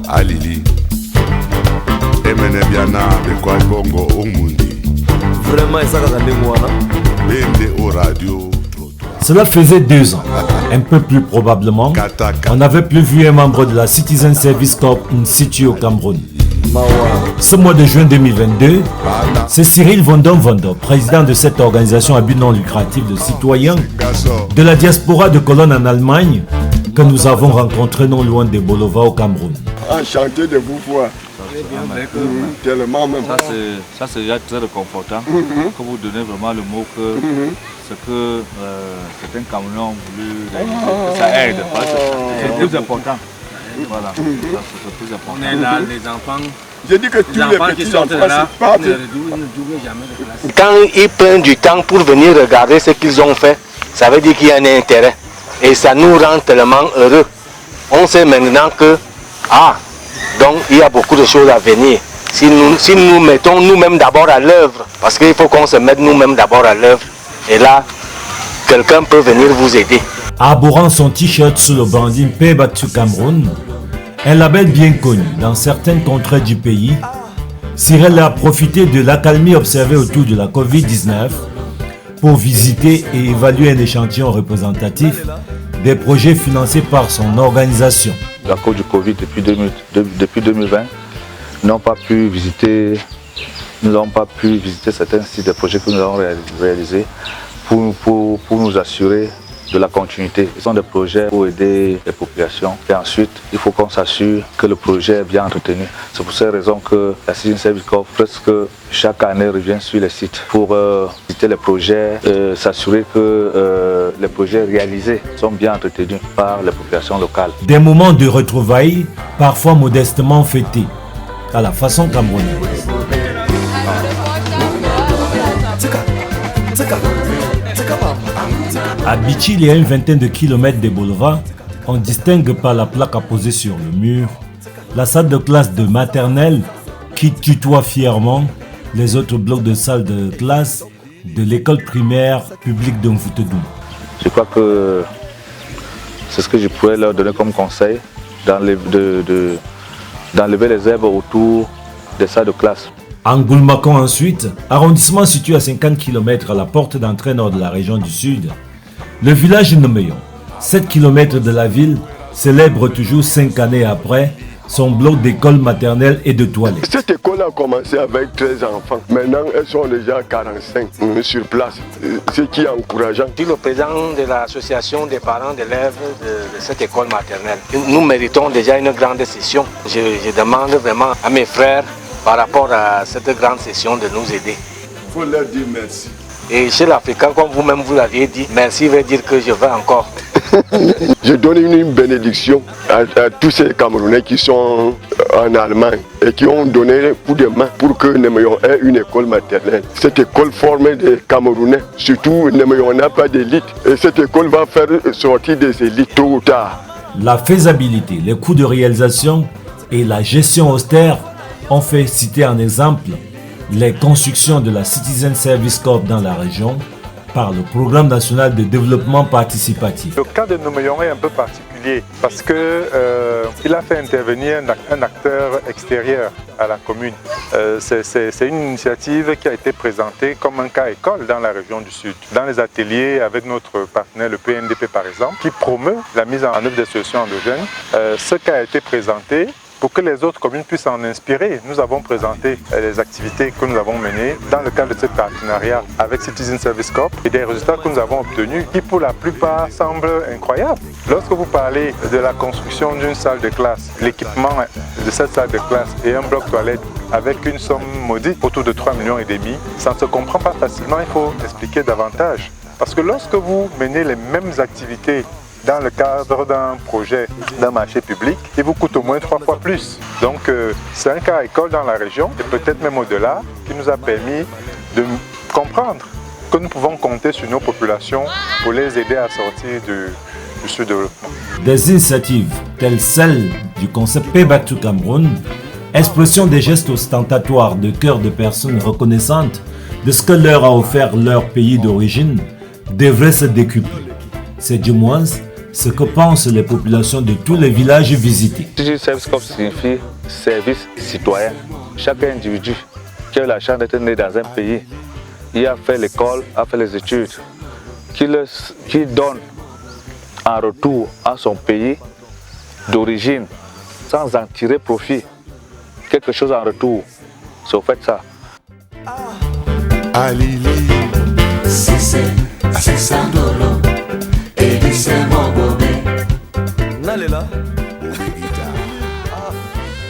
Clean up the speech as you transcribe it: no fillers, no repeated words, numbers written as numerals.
Alili Emene Biana de Kwa Bongo Omundi. Vraiment, ça va Bende au radio. Cela faisait 2 ans, un peu plus probablement. On n'avait plus vu un membre de la Citizen Service Corps in situ au Cameroun. Ce mois de juin 2022, c'est Cyril Vondom, président de cette organisation à but non lucratif de citoyens de la diaspora de Cologne en Allemagne, que nous avons rencontré non loin de Bolova au Cameroun. Enchanté de vous voir. Tellement même. Ça c'est déjà très réconfortant que vous donnez vraiment le mot que ce que certains Camerounais ont voulu réaliser, que ça aide. C'est le plus important. Voilà, c'est le plus important. On est là, les enfants. J'ai dit que tous les petits enfants partent. Quand ils prennent du temps pour venir regarder ce qu'ils ont fait, ça veut dire qu'il y a un intérêt. Et ça nous rend tellement heureux. On sait maintenant que, donc il y a beaucoup de choses à venir. Si nous mettons nous-mêmes d'abord à l'œuvre, parce qu'il faut qu'on se mette nous-mêmes d'abord à l'œuvre, et là, quelqu'un peut venir vous aider. Arborant son t-shirt sous le branding Pay Back to Cameroun, un label bien connu dans certaines contrées du pays, Cyril a profité de l'accalmie observée autour de la Covid-19 pour visiter et évaluer un échantillon représentatif des projets financés par son organisation. À cause du Covid depuis 2020, nous n'avons pas pu visiter certains sites de projets que nous avons réalisés pour nous assurer de la continuité. Ce sont des projets pour aider les populations et ensuite il faut qu'on s'assure que le projet est bien entretenu. C'est pour cette raison que la Citizen Service Corps presque chaque année revient sur les sites pour visiter les projets, s'assurer que les projets réalisés sont bien entretenus par les populations locales. Des moments de retrouvailles, parfois modestement fêtés, à la façon camerounaise. À Bichil et à une vingtaine de kilomètres de Bolova, on distingue par la plaque apposée sur le mur la salle de classe de maternelle qui tutoie fièrement les autres blocs de salles de classe de l'école primaire publique de Mvoutedoum. Je crois que c'est ce que je pourrais leur donner comme conseil, d'enlever les herbes autour des salles de classe. Angoulmakon ensuite, arrondissement situé à 50 km à la porte d'entrée nord de la région du Sud. Le village Nomeyon, 7 km de la ville, célèbre toujours 5 années après son bloc d'école maternelle et de toilettes. Cette école a commencé avec 13 enfants. Maintenant, elles sont déjà 45 sur place, ce qui est encourageant. Je suis le président de l'association des parents d'élèves de cette école maternelle. Nous méritons déjà une grande session. Je demande vraiment à mes frères, par rapport à cette grande session, de nous aider. Il faut leur dire merci. Et chez l'Africain, comme vous-même vous l'aviez dit, merci veut dire que je veux encore. Je donne une bénédiction à tous ces Camerounais qui sont en Allemagne et qui ont donné coup de main pour que Nomeyon ait une école maternelle. Cette école forme des Camerounais, surtout Nomeyon n'a pas d'élite et cette école va faire sortir des élites tôt ou tard. La faisabilité, les coûts de réalisation et la gestion austère ont fait citer en exemple les constructions de la Citizen Service Corps dans la région par le Programme national de développement participatif. Le cas de Nomeyon est un peu particulier parce qu'il a fait intervenir un acteur extérieur à la commune. C'est une initiative qui a été présentée comme un cas école dans la région du Sud. Dans les ateliers avec notre partenaire, le PNDP par exemple, qui promeut la mise en œuvre des solutions endogènes, ce cas a été présenté pour que les autres communes puissent en inspirer. Nous avons présenté les activités que nous avons menées dans le cadre de ce partenariat avec Citizen Service Corps et des résultats que nous avons obtenus qui pour la plupart semblent incroyables. Lorsque vous parlez de la construction d'une salle de classe, l'équipement de cette salle de classe et un bloc toilette avec une somme maudite autour de 3,5 millions, ça ne se comprend pas facilement, il faut expliquer davantage. Parce que lorsque vous menez les mêmes activités dans le cadre d'un projet, d'un marché public, il vous coûte au moins 3 fois plus. Donc c'est un cas école dans la région et peut-être même au-delà qui nous a permis de comprendre que nous pouvons compter sur nos populations pour les aider à sortir du sous-développement. Des initiatives telles celles du concept Pay Back to Cameroun, expression des gestes ostentatoires de cœur de personnes reconnaissantes de ce que leur a offert leur pays d'origine, devraient se décupler. C'est du moins ce que pensent les populations de tous les villages visités. City Service Corps signifie service citoyen. Chaque individu qui a eu la chance d'être né dans un pays, il a fait l'école, a fait les études, qui donne en retour à son pays d'origine, sans en tirer profit, quelque chose en retour. Si vous faites ça. Alili, c'est